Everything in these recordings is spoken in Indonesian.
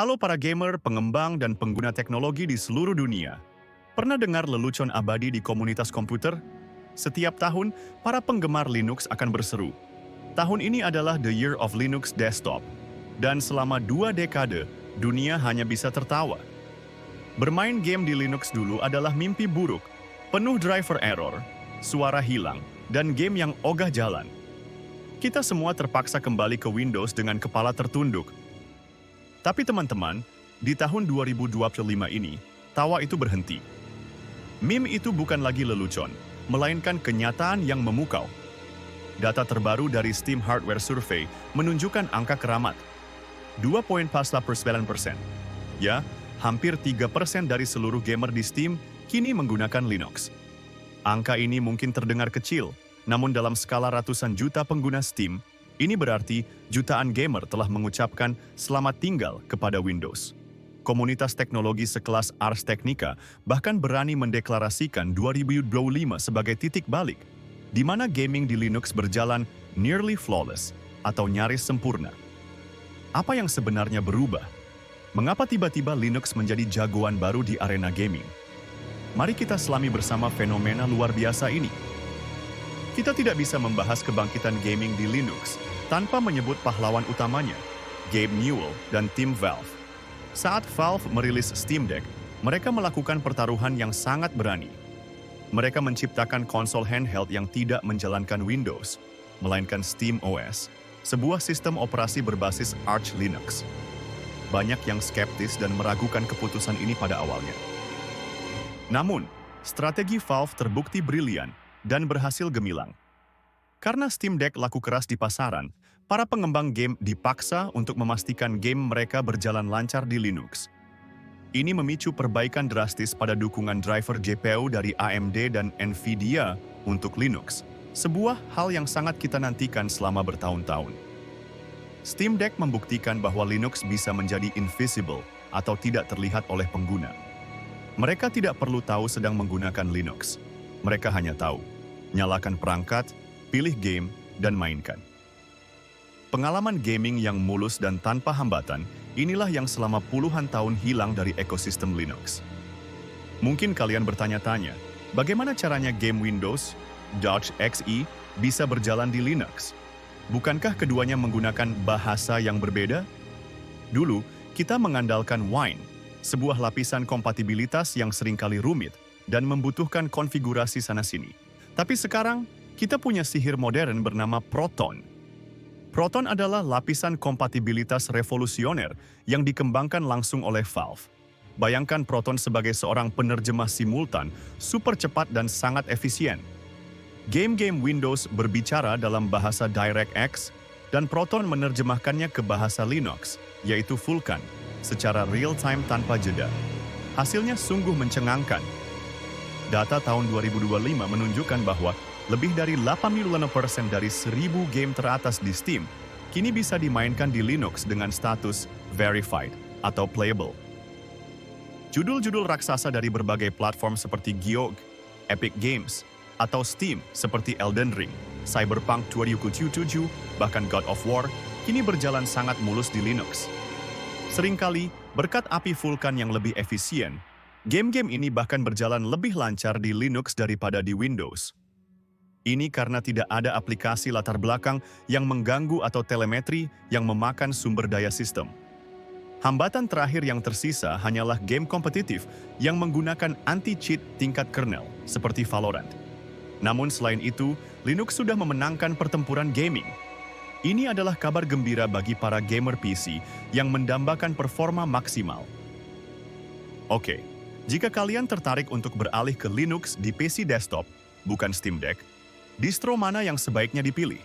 Halo para gamer, pengembang, dan pengguna teknologi di seluruh dunia. Pernah dengar lelucon abadi di komunitas komputer? Setiap tahun, para penggemar Linux akan berseru. Tahun ini adalah The Year of Linux Desktop. Dan selama 2 dekade, dunia hanya bisa tertawa. Bermain game di Linux dulu adalah mimpi buruk, penuh driver error, suara hilang, dan game yang ogah jalan. Kita semua terpaksa kembali ke Windows dengan kepala tertunduk. Tapi teman-teman, di tahun 2025 ini, tawa itu berhenti. Meme itu bukan lagi lelucon, melainkan kenyataan yang memukau. Data terbaru dari Steam Hardware Survey menunjukkan angka keramat. 2,49%. Ya, hampir 3% dari seluruh gamer di Steam kini menggunakan Linux. Angka ini mungkin terdengar kecil, namun dalam skala ratusan juta pengguna Steam, ini berarti jutaan gamer telah mengucapkan selamat tinggal kepada Windows. Komunitas teknologi sekelas Ars Technica bahkan berani mendeklarasikan 2025 sebagai titik balik, di mana gaming di Linux berjalan nearly flawless atau nyaris sempurna. Apa yang sebenarnya berubah? Mengapa tiba-tiba Linux menjadi jagoan baru di arena gaming? Mari kita selami bersama fenomena luar biasa ini. Kita tidak bisa membahas kebangkitan gaming di Linux tanpa menyebut pahlawan utamanya, Gabe Newell dan tim Valve. Saat Valve merilis Steam Deck, mereka melakukan pertaruhan yang sangat berani. Mereka menciptakan konsol handheld yang tidak menjalankan Windows, melainkan Steam OS, sebuah sistem operasi berbasis Arch Linux. Banyak yang skeptis dan meragukan keputusan ini pada awalnya. Namun, strategi Valve terbukti brilian dan berhasil gemilang. Karena Steam Deck laku keras di pasaran, para pengembang game dipaksa untuk memastikan game mereka berjalan lancar di Linux. Ini memicu perbaikan drastis pada dukungan driver GPU dari AMD dan Nvidia untuk Linux, sebuah hal yang sangat kita nantikan selama bertahun-tahun. Steam Deck membuktikan bahwa Linux bisa menjadi invisible atau tidak terlihat oleh pengguna. Mereka tidak perlu tahu sedang menggunakan Linux. Mereka hanya tahu, nyalakan perangkat, pilih game, dan mainkan. Pengalaman gaming yang mulus dan tanpa hambatan, inilah yang selama puluhan tahun hilang dari ekosistem Linux. Mungkin kalian bertanya-tanya, bagaimana caranya game Windows, Dodge XE, bisa berjalan di Linux? Bukankah keduanya menggunakan bahasa yang berbeda? Dulu, kita mengandalkan Wine, sebuah lapisan kompatibilitas yang seringkali rumit dan membutuhkan konfigurasi sana-sini. Tapi sekarang, kita punya sihir modern bernama Proton. Proton adalah lapisan kompatibilitas revolusioner yang dikembangkan langsung oleh Valve. Bayangkan Proton sebagai seorang penerjemah simultan, super cepat dan sangat efisien. Game-game Windows berbicara dalam bahasa DirectX, dan Proton menerjemahkannya ke bahasa Linux, yaitu Vulkan, secara real-time tanpa jeda. Hasilnya sungguh mencengangkan. Data tahun 2025 menunjukkan bahwa lebih dari 85% dari 1.000 game teratas di Steam kini bisa dimainkan di Linux dengan status verified atau playable. Judul-judul raksasa dari berbagai platform seperti GOG, Epic Games, atau Steam seperti Elden Ring, Cyberpunk 2077, bahkan God of War, kini berjalan sangat mulus di Linux. Seringkali, berkat API Vulkan yang lebih efisien, game-game ini bahkan berjalan lebih lancar di Linux daripada di Windows. Ini karena tidak ada aplikasi latar belakang yang mengganggu atau telemetri yang memakan sumber daya sistem. Hambatan terakhir yang tersisa hanyalah game kompetitif yang menggunakan anti-cheat tingkat kernel, seperti Valorant. Namun selain itu, Linux sudah memenangkan pertempuran gaming. Ini adalah kabar gembira bagi para gamer PC yang mendambakan performa maksimal. Oke, jika kalian tertarik untuk beralih ke Linux di PC desktop, bukan Steam Deck, distro mana yang sebaiknya dipilih?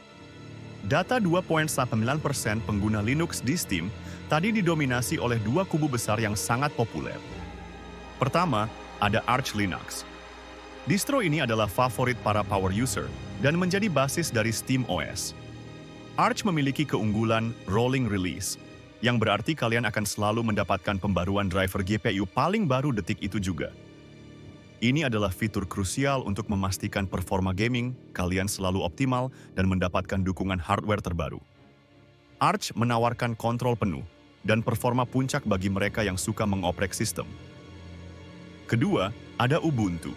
Data 2,9% pengguna Linux di Steam tadi didominasi oleh 2 kubu besar yang sangat populer. Pertama, ada Arch Linux. Distro ini adalah favorit para power user dan menjadi basis dari Steam OS. Arch memiliki keunggulan rolling release, yang berarti kalian akan selalu mendapatkan pembaruan driver GPU paling baru detik itu juga. Ini adalah fitur krusial untuk memastikan performa gaming kalian selalu optimal dan mendapatkan dukungan hardware terbaru. Arch menawarkan kontrol penuh, dan performa puncak bagi mereka yang suka mengoprek sistem. Kedua, ada Ubuntu.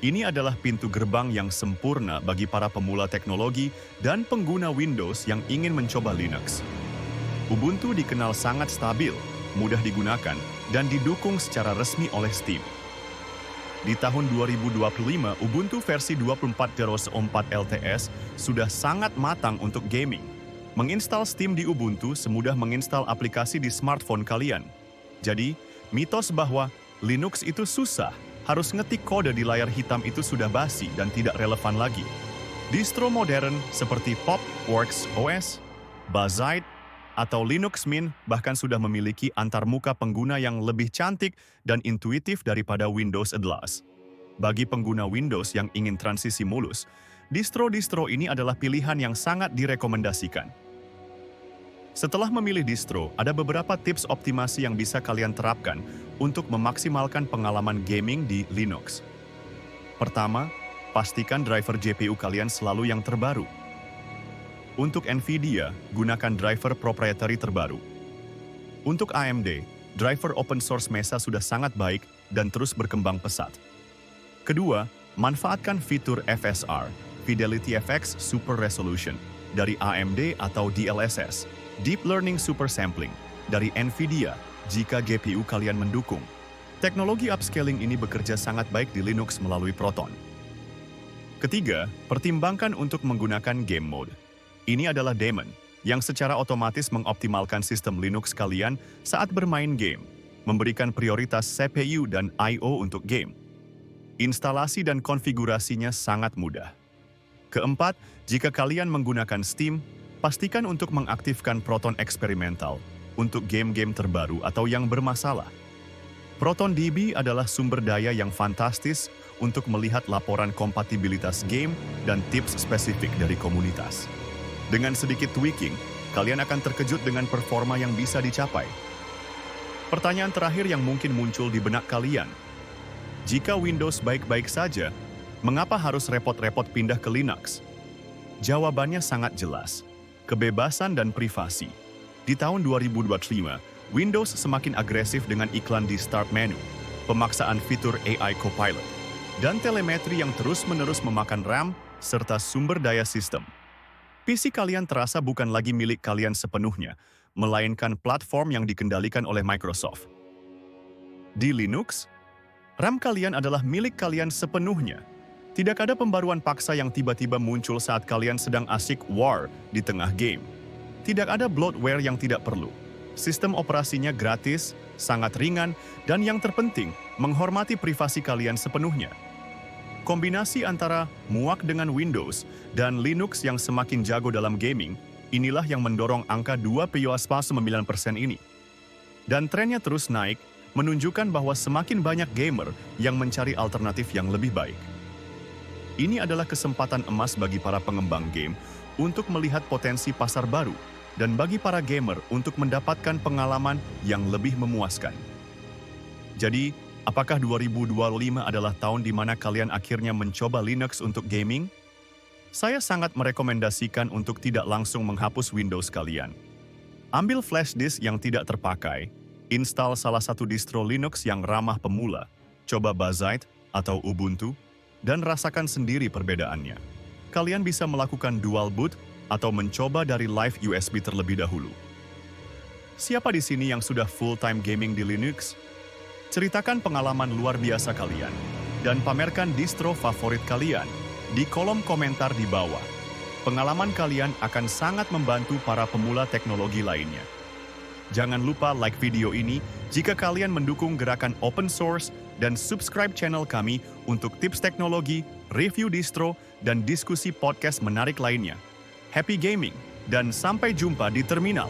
Ini adalah pintu gerbang yang sempurna bagi para pemula teknologi dan pengguna Windows yang ingin mencoba Linux. Ubuntu dikenal sangat stabil, mudah digunakan, dan didukung secara resmi oleh Steam. Di tahun 2025, Ubuntu versi 24.04 LTS sudah sangat matang untuk gaming. Menginstal Steam di Ubuntu semudah menginstal aplikasi di smartphone kalian. Jadi, mitos bahwa Linux itu susah, harus ngetik kode di layar hitam itu sudah basi dan tidak relevan lagi. Distro modern seperti Pop! Works OS, Bazzite, atau Linux Mint bahkan sudah memiliki antarmuka pengguna yang lebih cantik dan intuitif daripada Windows 11. Bagi pengguna Windows yang ingin transisi mulus, distro-distro ini adalah pilihan yang sangat direkomendasikan. Setelah memilih distro, ada beberapa tips optimasi yang bisa kalian terapkan untuk memaksimalkan pengalaman gaming di Linux. Pertama, pastikan driver GPU kalian selalu yang terbaru. Untuk NVIDIA, gunakan driver proprietary terbaru. Untuk AMD, driver open source Mesa sudah sangat baik dan terus berkembang pesat. Kedua, manfaatkan fitur FSR, Fidelity FX Super Resolution, dari AMD atau DLSS, Deep Learning Super Sampling, dari NVIDIA jika GPU kalian mendukung. Teknologi upscaling ini bekerja sangat baik di Linux melalui Proton. Ketiga, pertimbangkan untuk menggunakan game mode. Ini adalah daemon yang secara otomatis mengoptimalkan sistem Linux kalian saat bermain game, memberikan prioritas CPU dan I/O untuk game. Instalasi dan konfigurasinya sangat mudah. Keempat, jika kalian menggunakan Steam, pastikan untuk mengaktifkan Proton eksperimental untuk game-game terbaru atau yang bermasalah. ProtonDB adalah sumber daya yang fantastis untuk melihat laporan kompatibilitas game dan tips spesifik dari komunitas. Dengan sedikit tweaking, kalian akan terkejut dengan performa yang bisa dicapai. Pertanyaan terakhir yang mungkin muncul di benak kalian. Jika Windows baik-baik saja, mengapa harus repot-repot pindah ke Linux? Jawabannya sangat jelas. Kebebasan dan privasi. Di tahun 2025, Windows semakin agresif dengan iklan di Start menu, pemaksaan fitur AI Copilot, dan telemetri yang terus-menerus memakan RAM serta sumber daya sistem. PC kalian terasa bukan lagi milik kalian sepenuhnya, melainkan platform yang dikendalikan oleh Microsoft. Di Linux, RAM kalian adalah milik kalian sepenuhnya. Tidak ada pembaruan paksa yang tiba-tiba muncul saat kalian sedang asik war di tengah game. Tidak ada bloatware yang tidak perlu. Sistem operasinya gratis, sangat ringan, dan yang terpenting, menghormati privasi kalian sepenuhnya. Kombinasi antara muak dengan Windows dan Linux yang semakin jago dalam gaming, inilah yang mendorong angka 2,9% ini. Dan trennya terus naik, menunjukkan bahwa semakin banyak gamer yang mencari alternatif yang lebih baik. Ini adalah kesempatan emas bagi para pengembang game untuk melihat potensi pasar baru dan bagi para gamer untuk mendapatkan pengalaman yang lebih memuaskan. Jadi, apakah 2025 adalah tahun di mana kalian akhirnya mencoba Linux untuk gaming? Saya sangat merekomendasikan untuk tidak langsung menghapus Windows kalian. Ambil flash disk yang tidak terpakai, install salah satu distro Linux yang ramah pemula, coba Bazzite atau Ubuntu, dan rasakan sendiri perbedaannya. Kalian bisa melakukan dual boot atau mencoba dari live USB terlebih dahulu. Siapa di sini yang sudah full-time gaming di Linux? Ceritakan pengalaman luar biasa kalian dan pamerkan distro favorit kalian di kolom komentar di bawah. Pengalaman kalian akan sangat membantu para pemula teknologi lainnya. Jangan lupa like video ini jika kalian mendukung gerakan open source dan subscribe channel kami untuk tips teknologi, review distro, dan diskusi podcast menarik lainnya. Happy gaming, dan sampai jumpa di terminal.